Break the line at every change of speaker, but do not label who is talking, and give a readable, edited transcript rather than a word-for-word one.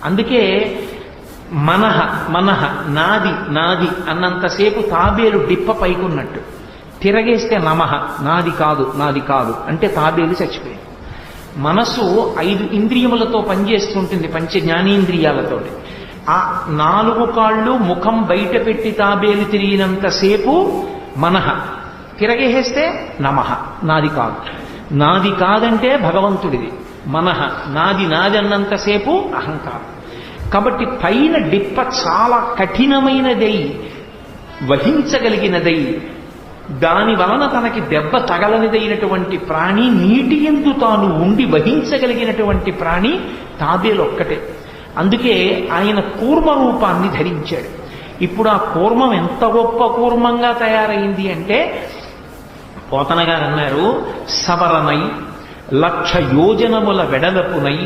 అందుకే మనహ మనహ నాది నాది అన్నంతసేపు తాబేలు డిప్ప పైకున్నట్టు, తిరగేస్తే నమః నాది కాదు నాది కాదు అంటే తాబేలు చచ్చిపోయింది. మనసు 5 ఇంద్రియములతో పనిచేస్తుంటుంది, పంచ జ్ఞానేంద్రియాలతో. ఆ 4 కాళ్ళు ముఖం బయట పెట్టి తాబేలు తిరిగినంతసేపు మనహ, తిరగేస్తే నమః నాది కాదు. నాది కాదంటే భగవంతుడిది. మనహ నాది నాది అన్నంతసేపు అహంకారం. కాబట్టి పైన డిప్ప చాలా కఠినమైనదై వహించగలిగినదై దాని వలన తనకి దెబ్బ తగలనిదైనటువంటి ప్రాణి, నీటి యందు తాను ఉండి వహించగలిగినటువంటి ప్రాణి తాబేలు ఒక్కటే. అందుకే ఆయన కూర్మ రూపాన్ని ధరించాడు. ఇప్పుడు ఆ కూర్మం ఎంత గొప్ప కూర్మంగా తయారైంది అంటే, పోతన గారు అన్నారు, సవరనై 1,00,000 యోజనముల వెడలపునై